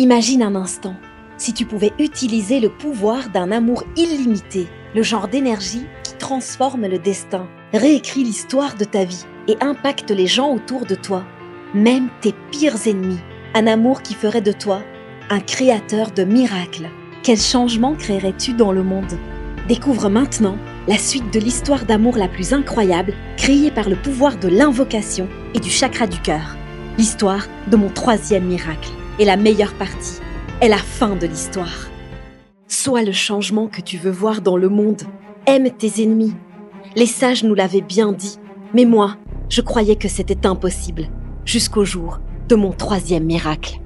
Imagine un instant, si tu pouvais utiliser le pouvoir d'un amour illimité, le genre d'énergie qui transforme le destin, réécrit l'histoire de ta vie et impacte les gens autour de toi, même tes pires ennemis. Un amour qui ferait de toi un créateur de miracles. Quel changement créerais-tu dans le monde? Découvre maintenant la suite de l'histoire d'amour la plus incroyable créée par le pouvoir de l'invocation et du chakra du cœur. L'histoire de mon 3e miracle. Et la meilleure partie est la fin de l'histoire. Sois le changement que tu veux voir dans le monde. Aime tes ennemis. Les sages nous l'avaient bien dit, mais moi, je croyais que c'était impossible, jusqu'au jour de mon 3e miracle.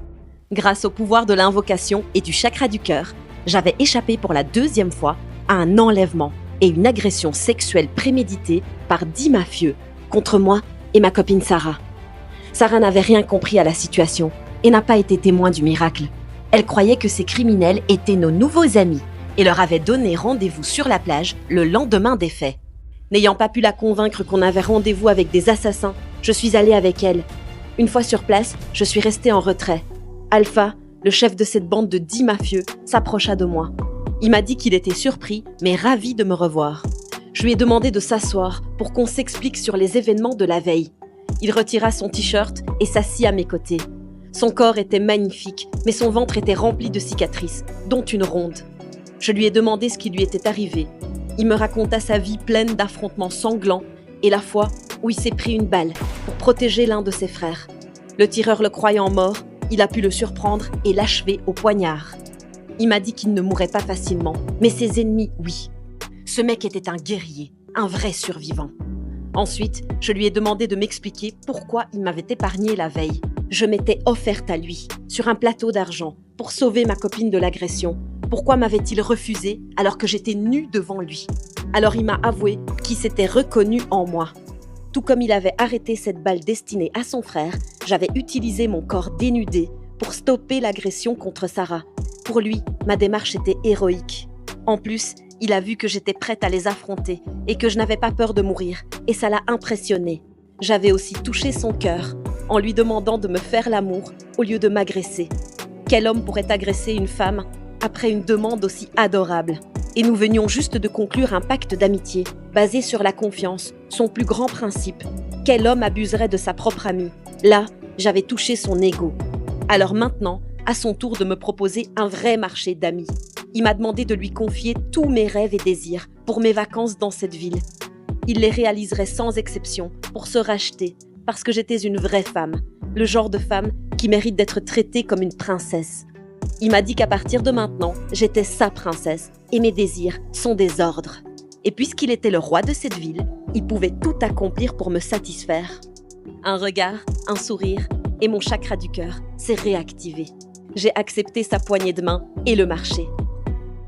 Grâce au pouvoir de l'invocation et du chakra du cœur, j'avais échappé pour la 2e fois à un enlèvement et une agression sexuelle préméditée par 10 mafieux contre moi et ma copine Sarah. Sarah n'avait rien compris à la situation et n'a pas été témoin du miracle. Elle croyait que ces criminels étaient nos nouveaux amis et leur avait donné rendez-vous sur la plage le lendemain des faits. N'ayant pas pu la convaincre qu'on avait rendez-vous avec des assassins, je suis allée avec elle. Une fois sur place, je suis restée en retrait. Alpha, le chef de cette bande de 10 mafieux, s'approcha de moi. Il m'a dit qu'il était surpris, mais ravi de me revoir. Je lui ai demandé de s'asseoir pour qu'on s'explique sur les événements de la veille. Il retira son t-shirt et s'assit à mes côtés. Son corps était magnifique, mais son ventre était rempli de cicatrices, dont une ronde. Je lui ai demandé ce qui lui était arrivé. Il me raconta sa vie pleine d'affrontements sanglants et la fois où il s'est pris une balle pour protéger l'un de ses frères. Le tireur le croyant mort, il a pu le surprendre et l'achever au poignard. Il m'a dit qu'il ne mourrait pas facilement, mais ses ennemis, oui. Ce mec était un guerrier, un vrai survivant. Ensuite, je lui ai demandé de m'expliquer pourquoi il m'avait épargné la veille. Je m'étais offerte à lui, sur un plateau d'argent, pour sauver ma copine de l'agression. Pourquoi m'avait-il refusé alors que j'étais nue devant lui? Alors il m'a avoué qu'il s'était reconnu en moi. Tout comme il avait arrêté cette balle destinée à son frère, j'avais utilisé mon corps dénudé pour stopper l'agression contre Sarah. Pour lui, ma démarche était héroïque. En plus, il a vu que j'étais prête à les affronter et que je n'avais pas peur de mourir, et ça l'a impressionné. J'avais aussi touché son cœur en lui demandant de me faire l'amour au lieu de m'agresser. Quel homme pourrait agresser une femme après une demande aussi adorable? Et nous venions juste de conclure un pacte d'amitié basé sur la confiance, son plus grand principe. Quel homme abuserait de sa propre amie? Là, j'avais touché son ego. Alors maintenant, à son tour de me proposer un vrai marché d'amis. Il m'a demandé de lui confier tous mes rêves et désirs pour mes vacances dans cette ville. Il les réaliserait sans exception pour se racheter parce que j'étais une vraie femme, le genre de femme qui mérite d'être traitée comme une princesse. Il m'a dit qu'à partir de maintenant, j'étais sa princesse et mes désirs sont des ordres. Et puisqu'il était le roi de cette ville, il pouvait tout accomplir pour me satisfaire. Un regard, un sourire et mon chakra du cœur s'est réactivé. J'ai accepté sa poignée de main et le marché.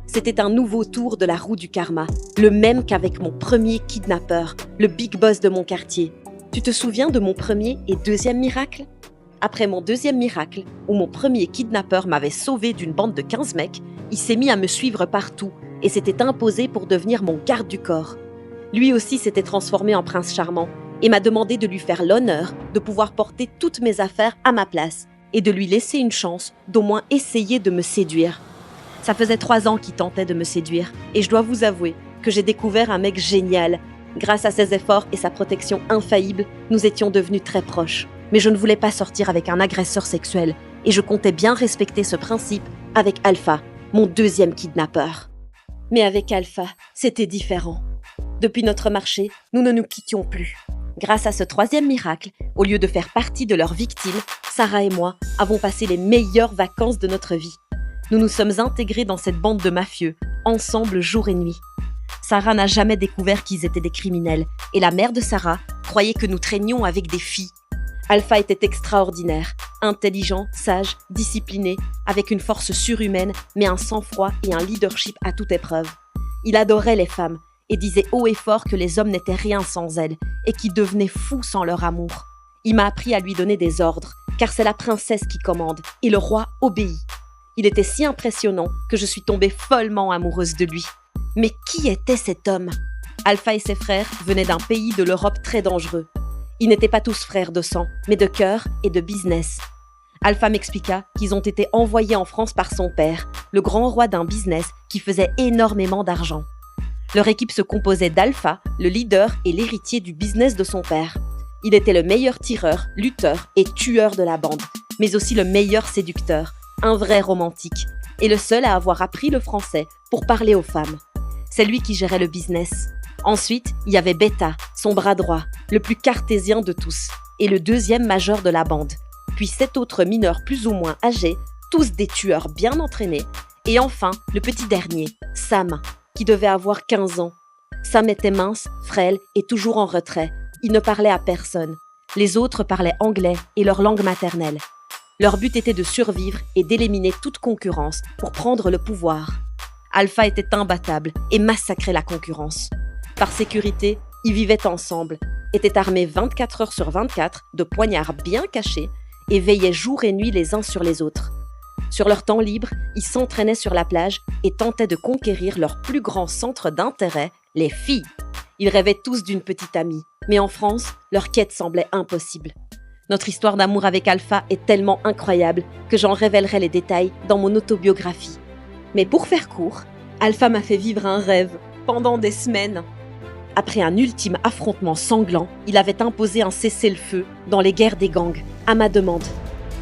C'était un nouveau tour de la roue du karma, le même qu'avec mon premier kidnappeur, le big boss de mon quartier. Tu te souviens de mon premier et 2e miracle? Après mon 2e miracle, où mon premier kidnappeur m'avait sauvé d'une bande de 15 mecs, il s'est mis à me suivre partout et s'était imposé pour devenir mon garde du corps. Lui aussi s'était transformé en prince charmant et m'a demandé de lui faire l'honneur de pouvoir porter toutes mes affaires à ma place et de lui laisser une chance d'au moins essayer de me séduire. Ça faisait 3 ans qu'il tentait de me séduire et je dois vous avouer que j'ai découvert un mec génial. Grâce à ses efforts et sa protection infaillible, nous étions devenus très proches. Mais je ne voulais pas sortir avec un agresseur sexuel et je comptais bien respecter ce principe avec Alpha, mon 2e kidnappeur. Mais avec Alpha, c'était différent. Depuis notre marché, nous ne nous quittions plus. Grâce à ce 3e miracle, au lieu de faire partie de leurs victimes, Sarah et moi avons passé les meilleures vacances de notre vie. Nous nous sommes intégrés dans cette bande de mafieux, ensemble jour et nuit. Sarah n'a jamais découvert qu'ils étaient des criminels et la mère de Sarah croyait que nous traînions avec des filles. Alpha était extraordinaire, intelligent, sage, discipliné, avec une force surhumaine, mais un sang-froid et un leadership à toute épreuve. Il adorait les femmes et disait haut et fort que les hommes n'étaient rien sans elles et qu'ils devenaient fous sans leur amour. Il m'a appris à lui donner des ordres, car c'est la princesse qui commande et le roi obéit. Il était si impressionnant que je suis tombée follement amoureuse de lui. Mais qui était cet homme? Alpha et ses frères venaient d'un pays de l'Europe très dangereux. Ils n'étaient pas tous frères de sang, mais de cœur et de business. Alpha m'expliqua qu'ils ont été envoyés en France par son père, le grand roi d'un business qui faisait énormément d'argent. Leur équipe se composait d'Alpha, le leader et l'héritier du business de son père. Il était le meilleur tireur, lutteur et tueur de la bande, mais aussi le meilleur séducteur, un vrai romantique, et le seul à avoir appris le français pour parler aux femmes. C'est lui qui gérait le business. Ensuite, il y avait Beta, son bras droit, le plus cartésien de tous, et le deuxième majeur de la bande. Puis 7 autres mineurs plus ou moins âgés, tous des tueurs bien entraînés. Et enfin, le petit dernier, Sam, qui devait avoir 15 ans. Sam était mince, frêle et toujours en retrait. Il ne parlait à personne. Les autres parlaient anglais et leur langue maternelle. Leur but était de survivre et d'éliminer toute concurrence pour prendre le pouvoir. Alpha était imbattable et massacrait la concurrence. Par sécurité, ils vivaient ensemble, étaient armés 24 heures sur 24 de poignards bien cachés et veillaient jour et nuit les uns sur les autres. Sur leur temps libre, ils s'entraînaient sur la plage et tentaient de conquérir leur plus grand centre d'intérêt, les filles. Ils rêvaient tous d'une petite amie, mais en France, leur quête semblait impossible. Notre histoire d'amour avec Alpha est tellement incroyable que j'en révélerai les détails dans mon autobiographie. Mais pour faire court, Alpha m'a fait vivre un rêve pendant des semaines. Après un ultime affrontement sanglant, il avait imposé un cessez-le-feu dans les guerres des gangs, à ma demande.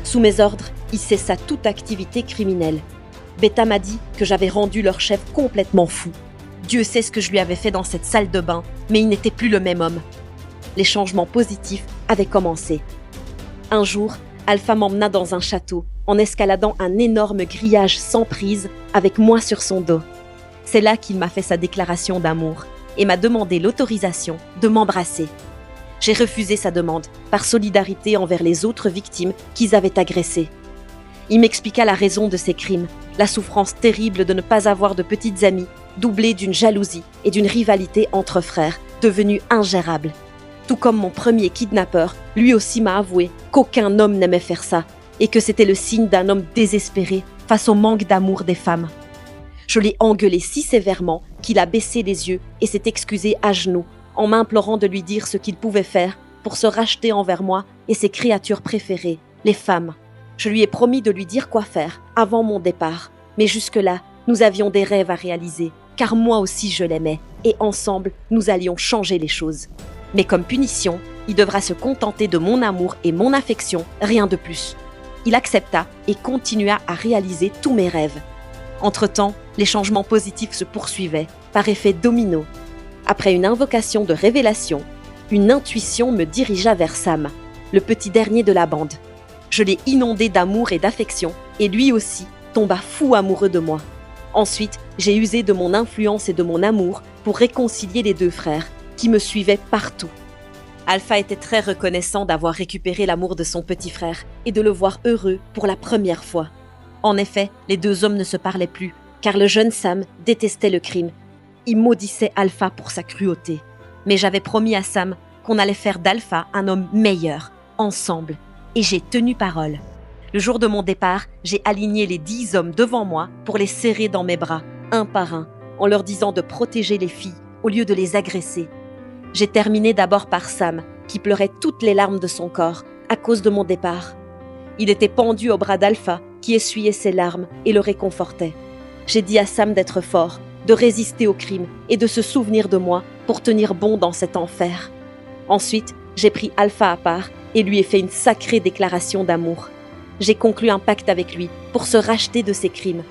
Sous mes ordres, il cessa toute activité criminelle. Beta m'a dit que j'avais rendu leur chef complètement fou. Dieu sait ce que je lui avais fait dans cette salle de bain, mais il n'était plus le même homme. Les changements positifs avaient commencé. Un jour, Alpha m'emmena dans un château, en escaladant un énorme grillage sans prise, avec moi sur son dos. C'est là qu'il m'a fait sa déclaration d'amour et m'a demandé l'autorisation de m'embrasser. J'ai refusé sa demande, par solidarité envers les autres victimes qu'ils avaient agressées. Il m'expliqua la raison de ces crimes, la souffrance terrible de ne pas avoir de petites amies, doublée d'une jalousie et d'une rivalité entre frères, devenue ingérable. Tout comme mon premier kidnappeur, lui aussi m'a avoué qu'aucun homme n'aimait faire ça et que c'était le signe d'un homme désespéré face au manque d'amour des femmes. Je l'ai engueulé si sévèrement qu'il a baissé les yeux et s'est excusé à genoux en m'implorant de lui dire ce qu'il pouvait faire pour se racheter envers moi et ses créatures préférées, les femmes. Je lui ai promis de lui dire quoi faire avant mon départ, mais jusque-là, nous avions des rêves à réaliser, car moi aussi je l'aimais, et ensemble, nous allions changer les choses. Mais comme punition, il devra se contenter de mon amour et mon affection, rien de plus. Il accepta et continua à réaliser tous mes rêves. Entre-temps, les changements positifs se poursuivaient, par effet domino. Après une invocation de révélation, une intuition me dirigea vers Sam, le petit dernier de la bande. Je l'ai inondé d'amour et d'affection, et lui aussi tomba fou amoureux de moi. Ensuite, j'ai usé de mon influence et de mon amour pour réconcilier les deux frères, qui me suivaient partout. Alpha était très reconnaissant d'avoir récupéré l'amour de son petit frère et de le voir heureux pour la première fois. En effet, les deux hommes ne se parlaient plus, car le jeune Sam détestait le crime. Il maudissait Alpha pour sa cruauté. Mais j'avais promis à Sam qu'on allait faire d'Alpha un homme meilleur, ensemble. Et j'ai tenu parole. Le jour de mon départ, j'ai aligné les 10 hommes devant moi pour les serrer dans mes bras, un par un, en leur disant de protéger les filles au lieu de les agresser. J'ai terminé d'abord par Sam, qui pleurait toutes les larmes de son corps à cause de mon départ. Il était pendu au bras d'Alpha, qui essuyait ses larmes et le réconfortait. J'ai dit à Sam d'être fort, de résister au crime et de se souvenir de moi pour tenir bon dans cet enfer. Ensuite, j'ai pris Alpha à part et lui ai fait une sacrée déclaration d'amour. J'ai conclu un pacte avec lui pour se racheter de ses crimes.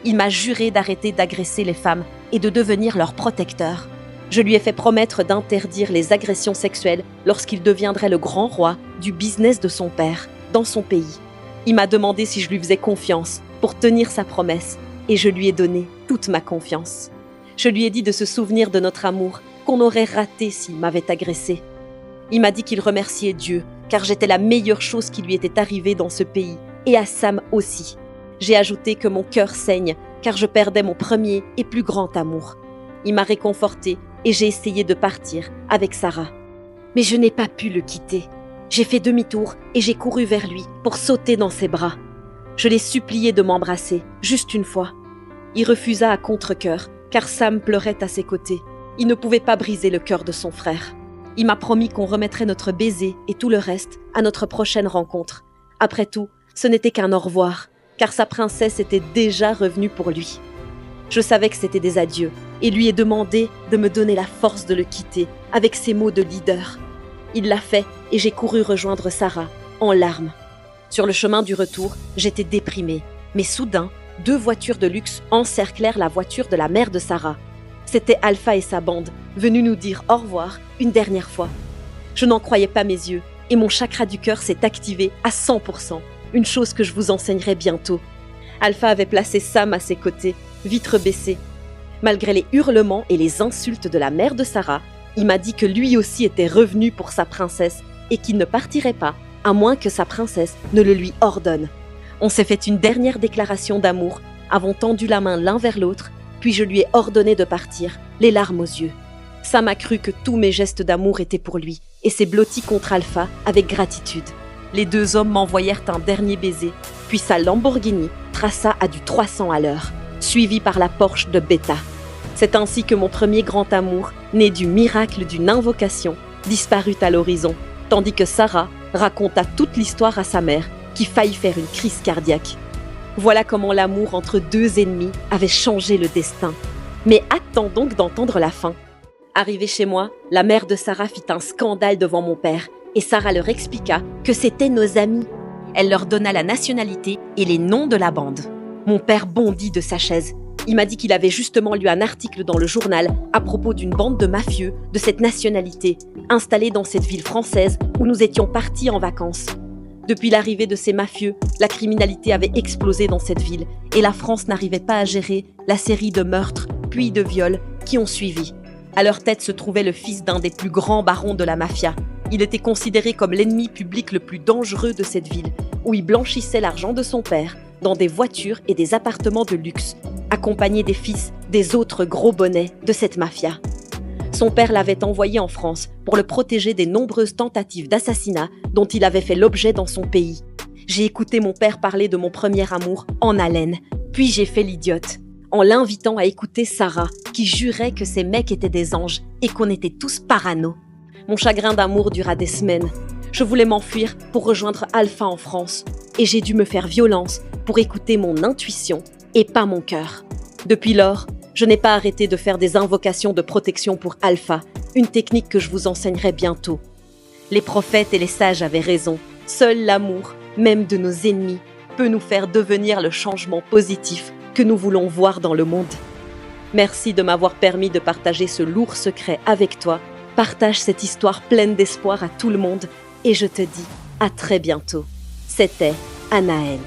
Il m'a juré d'arrêter d'agresser les femmes et de devenir leur protecteur. Je lui ai fait promettre d'interdire les agressions sexuelles lorsqu'il deviendrait le grand roi du business de son père, dans son pays. Il m'a demandé si je lui faisais confiance pour tenir sa promesse et je lui ai donné toute ma confiance. Je lui ai dit de se souvenir de notre amour qu'on aurait raté s'il m'avait agressé. Il m'a dit qu'il remerciait Dieu car j'étais la meilleure chose qui lui était arrivée dans ce pays et à Sam aussi. J'ai ajouté que mon cœur saigne car je perdais mon premier et plus grand amour. Il m'a réconfortée et j'ai essayé de partir avec Sarah. Mais je n'ai pas pu le quitter. J'ai fait demi-tour et j'ai couru vers lui pour sauter dans ses bras. Je l'ai supplié de m'embrasser, juste une fois. Il refusa à contre-cœur, car Sam pleurait à ses côtés. Il ne pouvait pas briser le cœur de son frère. Il m'a promis qu'on remettrait notre baiser et tout le reste à notre prochaine rencontre. Après tout, Ce n'était qu'un au revoir, car sa princesse était déjà revenue pour lui. Je savais que c'était des adieux et lui ai demandé de me donner la force de le quitter avec ses mots de leader. Il l'a fait et j'ai couru rejoindre Sarah, en larmes. Sur le chemin du retour, j'étais déprimée, mais soudain, 2 voitures de luxe encerclèrent la voiture de la mère de Sarah. C'était Alpha et sa bande, venus nous dire au revoir une dernière fois. Je n'en croyais pas mes yeux et mon chakra du cœur s'est activé à 100%, une chose que je vous enseignerai bientôt. Alpha avait placé Sam à ses côtés, vitre baissée. Malgré les hurlements et les insultes de la mère de Sarah, il m'a dit que lui aussi était revenu pour sa princesse et qu'il ne partirait pas, à moins que sa princesse ne le lui ordonne. On s'est fait une dernière déclaration d'amour, avons tendu la main l'un vers l'autre, puis je lui ai ordonné de partir, les larmes aux yeux. Sam a cru que tous mes gestes d'amour étaient pour lui et s'est blotti contre Alpha avec gratitude. Les 2 hommes m'envoyèrent un dernier baiser, puis sa Lamborghini traça à du 300 à l'heure, suivi par la Porsche de Beta. C'est ainsi que mon premier grand amour, né du miracle d'une invocation, disparut à l'horizon, tandis que Sarah raconta toute l'histoire à sa mère, qui faillit faire une crise cardiaque. Voilà comment l'amour entre 2 ennemis avait changé le destin. Mais attends donc d'entendre la fin. Arrivée chez moi, la mère de Sarah fit un scandale devant mon père et Sarah leur expliqua que c'étaient nos amis. Elle leur donna la nationalité et les noms de la bande. Mon père bondit de sa chaise. Il m'a dit qu'il avait justement lu un article dans le journal à propos d'une bande de mafieux de cette nationalité, installée dans cette ville française où nous étions partis en vacances. Depuis l'arrivée de ces mafieux, la criminalité avait explosé dans cette ville et la France n'arrivait pas à gérer la série de meurtres puis de viols qui ont suivi. À leur tête se trouvait le fils d'un des plus grands barons de la mafia. Il était considéré comme l'ennemi public le plus dangereux de cette ville, où il blanchissait l'argent de son père dans des voitures et des appartements de luxe, accompagné des fils des autres gros bonnets de cette mafia. Son père l'avait envoyé en France pour le protéger des nombreuses tentatives d'assassinat dont il avait fait l'objet dans son pays. J'ai écouté mon père parler de mon premier amour en haleine, puis j'ai fait l'idiote, en l'invitant à écouter Sarah, qui jurait que ces mecs étaient des anges et qu'on était tous parano. Mon chagrin d'amour dura des semaines. Je voulais m'enfuir pour rejoindre Alpha en France, et j'ai dû me faire violence pour écouter mon intuition et pas mon cœur. Depuis lors, je n'ai pas arrêté de faire des invocations de protection pour Alpha, une technique que je vous enseignerai bientôt. Les prophètes et les sages avaient raison. Seul l'amour, même de nos ennemis, peut nous faire devenir le changement positif que nous voulons voir dans le monde. Merci de m'avoir permis de partager ce lourd secret avec toi. Partage cette histoire pleine d'espoir à tout le monde et je te dis à très bientôt. C'était Anaëlle.